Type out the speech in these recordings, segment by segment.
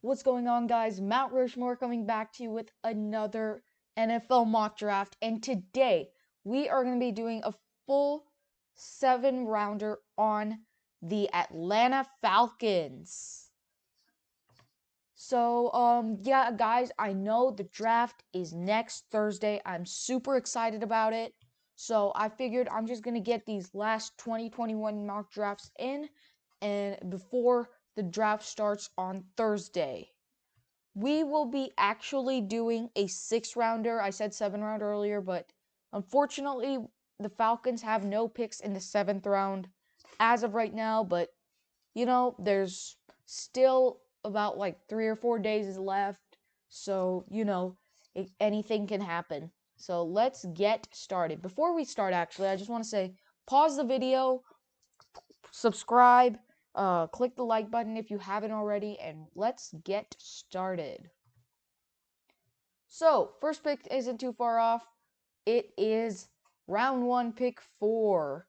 What's going on, guys? Mount Rushmore coming back to you with another NFL mock draft. And today we are going to be doing a full 7-rounder on the Atlanta Falcons. So, yeah, guys, I know the draft is next Thursday. I'm super excited about it. So I figured I'm just going to get these last 2021 mock drafts in and before the draft starts on Thursday. We will be actually doing a 6-rounder. I said 7 round earlier, but unfortunately, the Falcons have no picks in the 7th round as of right now. But, there's still about like 3 or 4 days left. So, anything can happen. So let's get started. Before we start, actually, I just want to say pause the video, subscribe, click the like button if you haven't already, and let's get started. So, first pick isn't too far off. It is round 1, pick 4.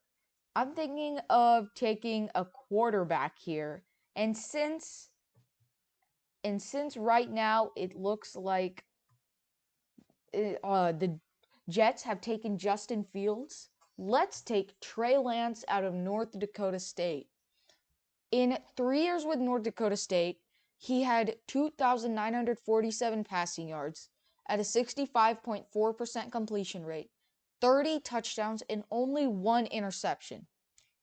I'm thinking of taking a quarterback here. And since right now it looks like the Jets have taken Justin Fields, let's take Trey Lance out of North Dakota State. In 3 years with North Dakota State, he had 2,947 passing yards at a 65.4% completion rate, 30 touchdowns, and only 1 interception.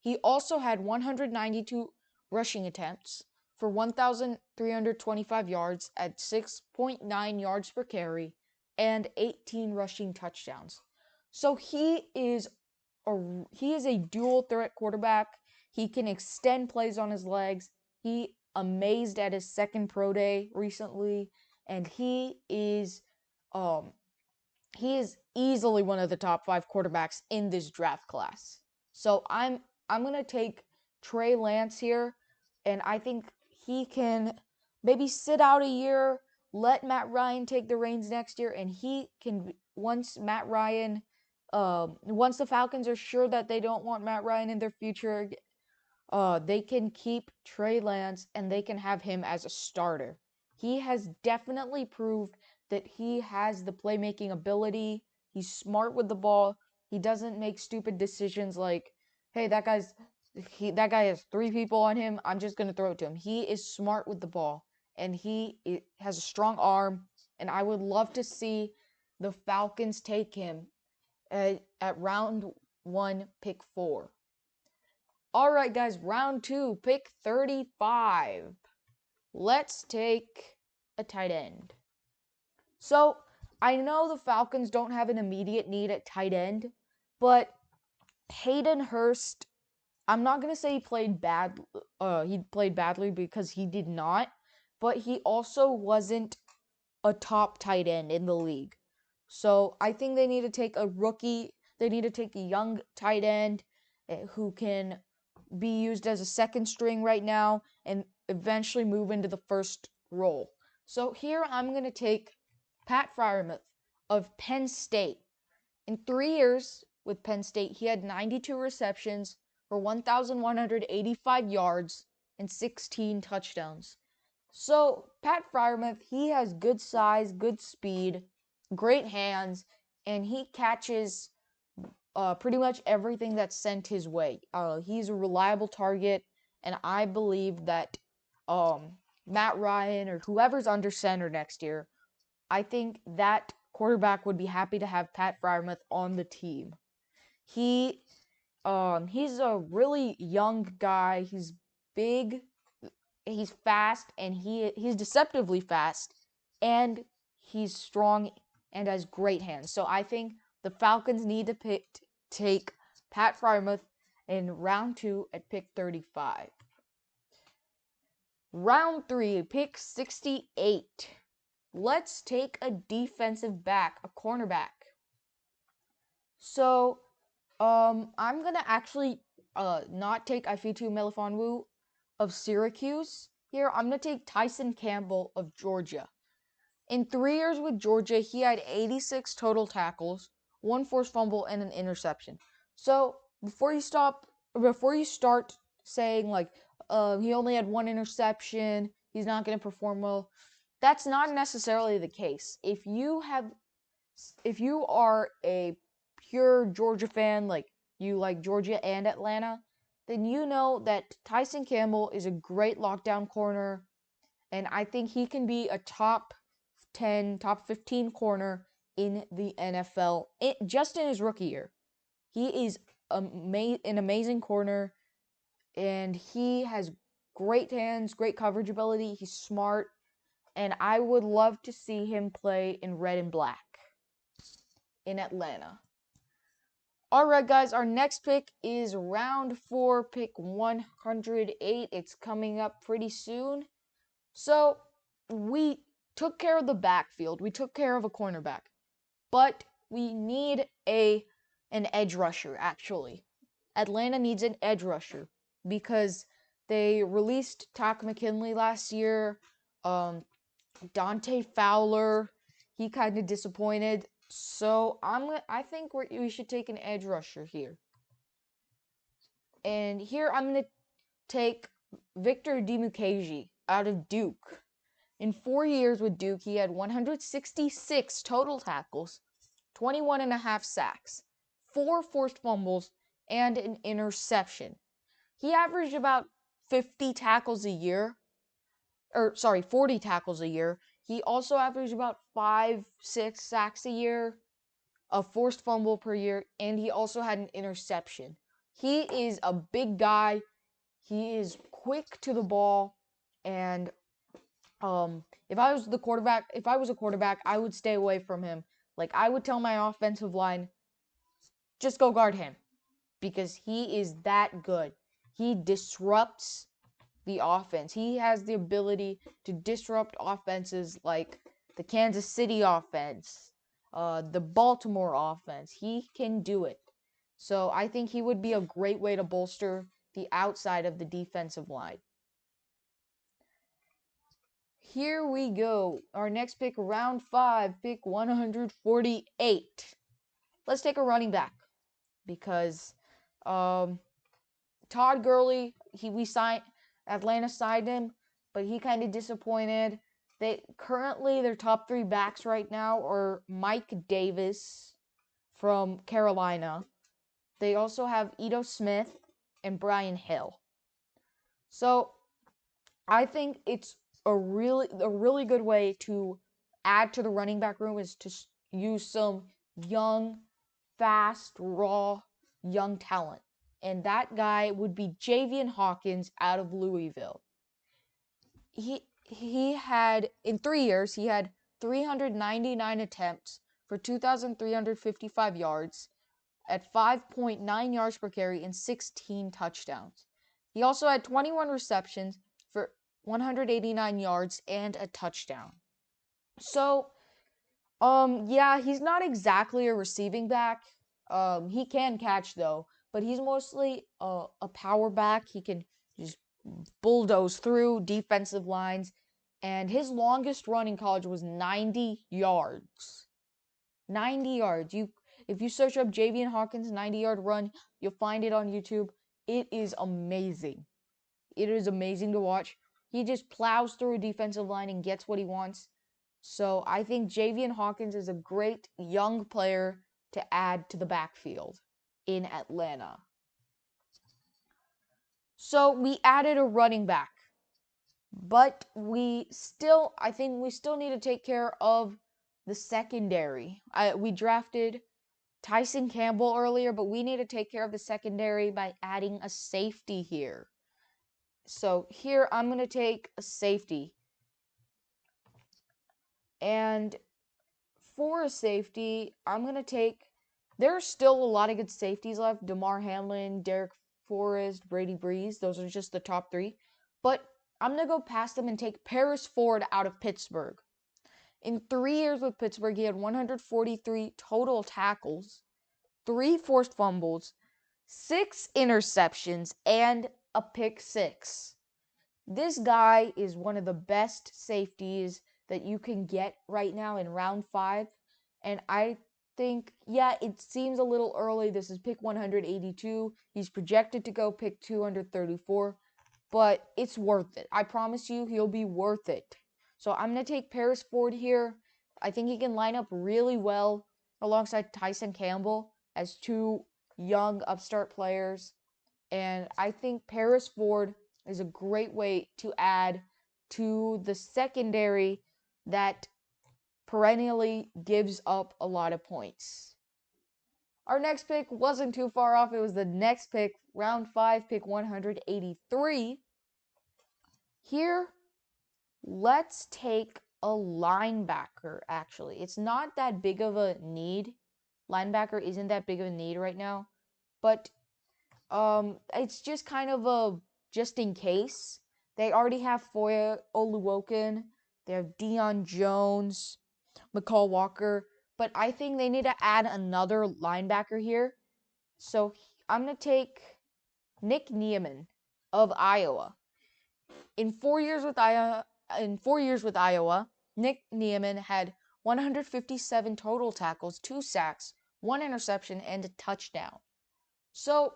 He also had 192 rushing attempts for 1,325 yards at 6.9 yards per carry and 18 rushing touchdowns. So he is a dual threat quarterback. He can extend plays on his legs. He amazed at his second pro day recently, and he is easily one of the top 5 quarterbacks in this draft class. So I'm gonna take Trey Lance here, and I think he can maybe sit out a year, let Matt Ryan take the reins next year, and he can once the Falcons are sure that they don't want Matt Ryan in their future, they can keep Trey Lance and they can have him as a starter. He has definitely proved that he has the playmaking ability. He's smart with the ball. He doesn't make stupid decisions like, hey, that guy has 3 people on him. I'm just gonna throw it to him. He is smart with the ball, and he has a strong arm. And I would love to see the Falcons take him at round 1, pick 4. All right, guys, round 2, pick 35. Let's take a tight end. So, I know the Falcons don't have an immediate need at tight end, but Hayden Hurst, I'm not going to say he played badly because he did not, but he also wasn't a top tight end in the league. So, I think they need to take a rookie, they need to take a young tight end who can be used as a second string right now and eventually move into the first role. So here I'm going to take Pat Freiermuth of Penn State. In 3 years with Penn State, he had 92 receptions for 1,185 yards and 16 touchdowns. So Pat Freiermuth, he has good size, good speed, great hands, and he catches pretty much everything that's sent his way. He's a reliable target, and I believe that Matt Ryan or whoever's under center next year, I think that quarterback would be happy to have Pat Freiermuth on the team. He's a really young guy. He's big, he's fast, and he's deceptively fast, and he's strong and has great hands. So I think the Falcons need to take Pat Freiermuth in round 2 at pick 35. Round 3, pick 68. Let's take a defensive back, a cornerback. So, I'm gonna actually not take Ifeatu Melifonwu of Syracuse here. I'm gonna take Tyson Campbell of Georgia. In 3 years with Georgia, he had 86 total tackles, 1 forced fumble, and an interception. So before you start saying like he only had 1 interception, he's not going to perform well. That's not necessarily the case. If you are a pure Georgia fan, like you like Georgia and Atlanta, then you know that Tyson Campbell is a great lockdown corner, and I think he can be a top 10, top 15 corner in the NFL just in his rookie year. He is an amazing corner, and he has great hands, great coverage ability. He's smart, and I would love to see him play in red and black in Atlanta. All right, guys, our next pick is round 4, pick 108. It's coming up pretty soon. So, we took care of the backfield. We took care of a cornerback. But we need an edge rusher, actually. Atlanta needs an edge rusher because they released Takk McKinley last year. Dante Fowler, he kind of disappointed. So I think we should take an edge rusher here. And here I'm gonna take Victor Dimukeji out of Duke. In 4 years with Duke, he had 166 total tackles, 21 and a half sacks, 4 forced fumbles, and an interception. He averaged about 50 tackles a year, 40 tackles a year. He also averaged about 5-6 sacks a year, a forced fumble per year, and he also had an interception. He is a big guy. He is quick to the ball, and if I was a quarterback, I would stay away from him. Like, I would tell my offensive line, just go guard him, because he is that good. He disrupts the offense. He has the ability to disrupt offenses like the Kansas City offense, the Baltimore offense. He can do it. So I think he would be a great way to bolster the outside of the defensive line. Here we go. Our next pick, round 5, pick 148. Let's take a running back because Todd Gurley, Atlanta signed him, but he kind of disappointed. Their top 3 backs right now are Mike Davis from Carolina. They also have Ito Smith and Brian Hill. So I think it's a really good way to add to the running back room is to use some young, fast, raw, young talent. And that guy would be Javian Hawkins out of Louisville. He had, in 3 years, he had 399 attempts for 2,355 yards at 5.9 yards per carry and 16 touchdowns. He also had 21 receptions for 189 yards and a touchdown. So, yeah, he's not exactly a receiving back. He can catch though, but he's mostly a power back. He can just bulldoze through defensive lines, and his longest run in college was 90 yards. 90 yards. If you search up Javian Hawkins 90-yard run, you'll find it on YouTube. It is amazing. It is amazing to watch. He just plows through a defensive line and gets what he wants. So I think Javian Hawkins is a great young player to add to the backfield in Atlanta. So we added a running back. But I think we still need to take care of the secondary. We drafted Tyson Campbell earlier, but we need to take care of the secondary by adding a safety here. So here I'm going to take a safety. And for a safety, I'm going to take... There's still a lot of good safeties left. Damar Hamlin, Derek Forrest, Brady Breeze. Those are just the top 3. But I'm going to go past them and take Paris Ford out of Pittsburgh. In 3 years with Pittsburgh, he had 143 total tackles, 3 forced fumbles, 6 interceptions, and a pick 6. This guy is one of the best safeties that you can get right now in round 5. And I think, yeah, it seems a little early. This is pick 182. He's projected to go pick 234. but it's worth it. I promise you, he'll be worth it. So I'm going to take Paris Ford here. I think he can line up really well alongside Tyson Campbell as two young upstart players. And I think Paris Ford is a great way to add to the secondary that perennially gives up a lot of points. Our next pick wasn't too far off. It was the next pick, round 5, pick 183. Here, let's take a linebacker, actually. It's not that big of a need. Linebacker isn't that big of a need right now. But it's just kind of a just in case. They already have Foya Oluwoken. They have Deion Jones, McCall Walker. But I think they need to add another linebacker here. So I'm going to take Nick Niemann of Iowa. In 4 years with Iowa, Nick Niemann had 157 total tackles, 2 sacks, 1 interception, and a touchdown. So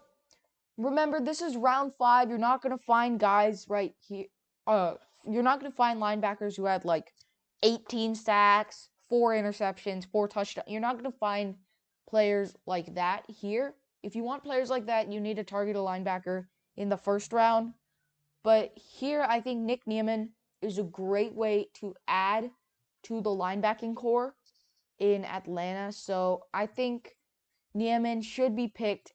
remember, this is round 5. You're not going to find guys right here. You're not going to find linebackers who had like 18 sacks, 4 interceptions, 4 touchdowns. You're not going to find players like that here. If you want players like that, you need to target a linebacker in the first round. But here, I think Nick Niemann is a great way to add to the linebacking core in Atlanta. So I think Niemann should be picked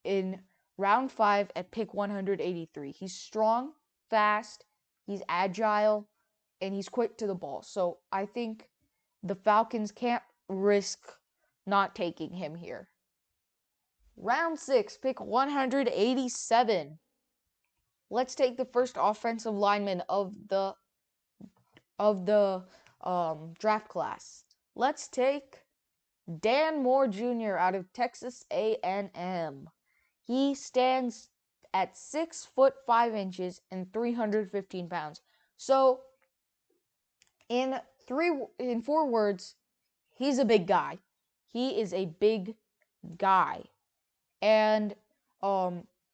in round 5 at pick 183. He's strong, fast, he's agile, and he's quick to the ball. So I think the Falcons can't risk not taking him here. Round 6, pick 187. Let's take the first offensive lineman of the draft class. Let's take Dan Moore Jr. out of Texas A&M. He stands at 6 foot 5 inches and 315 pounds. So, in 4 words, he's a big guy. He is a big guy, and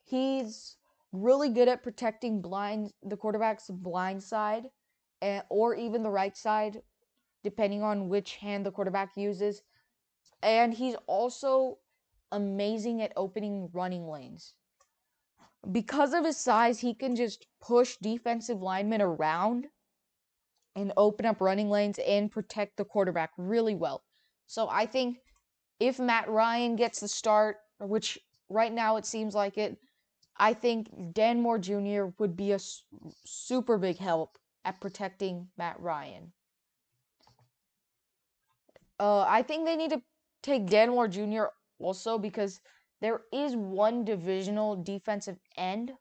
he's really good at protecting the quarterback's blind side, or even the right side, depending on which hand the quarterback uses. And he's also amazing at opening running lanes. Because of his size, he can just push defensive linemen around and open up running lanes and protect the quarterback really well. So I think if Matt Ryan gets the start, which right now it seems like it, I think Dan Moore Jr. would be a super big help at protecting Matt Ryan. I think they need to take Dan Moore Jr. also because there is one divisional defensive end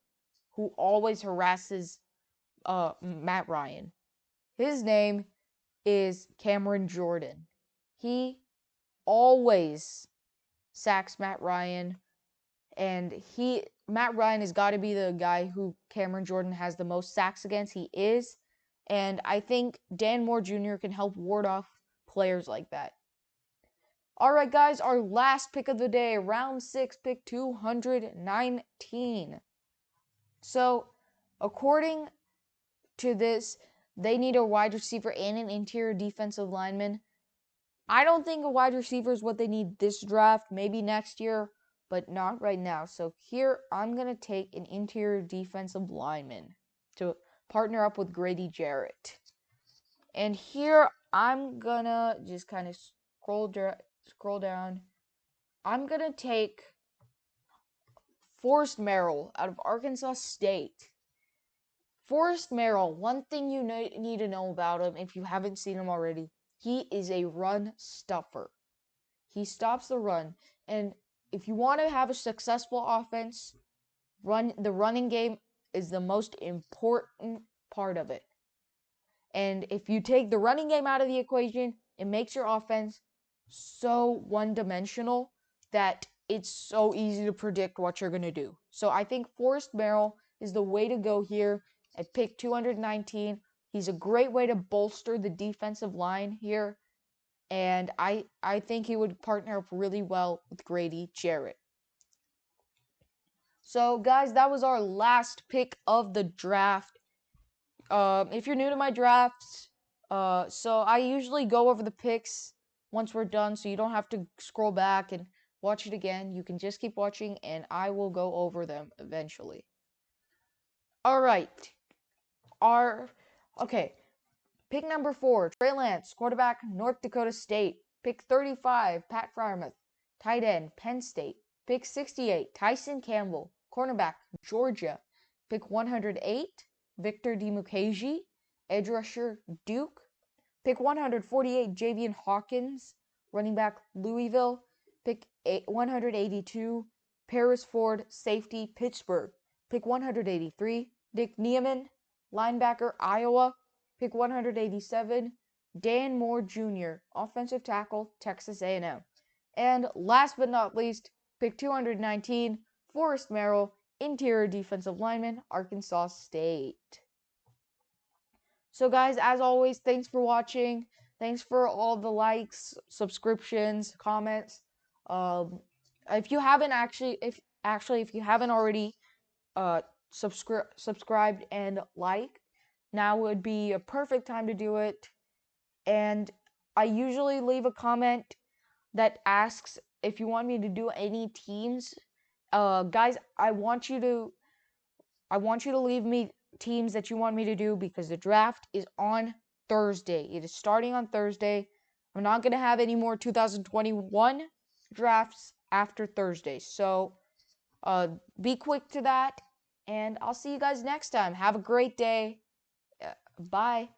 who always harasses Matt Ryan. His name is Cameron Jordan. He always sacks Matt Ryan, and Matt Ryan has got to be the guy who Cameron Jordan has the most sacks against. He is, and I think Dan Moore Jr. can help ward off players like that. All right, guys, our last pick of the day, round 6, pick 219. So, according to this, they need a wide receiver and an interior defensive lineman. I don't think a wide receiver is what they need this draft, maybe next year, but not right now. So here, I'm going to take an interior defensive lineman to partner up with Grady Jarrett. And here, I'm going to just kind of scroll down. I'm going to take Forrest Merrill out of Arkansas State. Forrest Merrill, one thing you need to know about him if you haven't seen him already, he is a run stuffer. He stops the run. And if you want to have a successful offense, the running game is the most important part of it. And if you take the running game out of the equation, it makes your offense so one-dimensional that it's so easy to predict what you're going to do. So I think Forrest Merrill is the way to go here at pick 219. He's a great way to bolster the defensive line here. And I think he would partner up really well with Grady Jarrett. So, guys, that was our last pick of the draft. If you're new to my drafts, so I usually go over the picks once we're done, so you don't have to scroll back and watch it again. You can just keep watching, and I will go over them eventually. All right. Our okay. Pick number 4, Trey Lance, quarterback, North Dakota State. Pick 35, Pat Fryermuth, tight end, Penn State. Pick 68, Tyson Campbell, cornerback, Georgia. Pick 108, Victor Dimukeji, edge rusher, Duke. Pick 148, Javian Hawkins, running back, Louisville. Pick 182, Paris Ford, safety, Pittsburgh. Pick 183, Dick Niemann, linebacker, Iowa. Pick 187, Dan Moore Jr., offensive tackle, Texas A&M. And last but not least, pick 219, Forrest Merrill, interior defensive lineman, Arkansas State. So, guys, as always, thanks for watching. Thanks for all the likes, subscriptions, comments. If you haven't if you haven't already subscribed and liked, now would be a perfect time to do it. And I usually leave a comment that asks if you want me to do any teams. Guys, I want you to leave me teams that you want me to do because the draft is on Thursday. It is starting on Thursday. I'm not going to have any more 2021 drafts after Thursday. So, be quick to that, and I'll see you guys next time. Have a great day. Bye.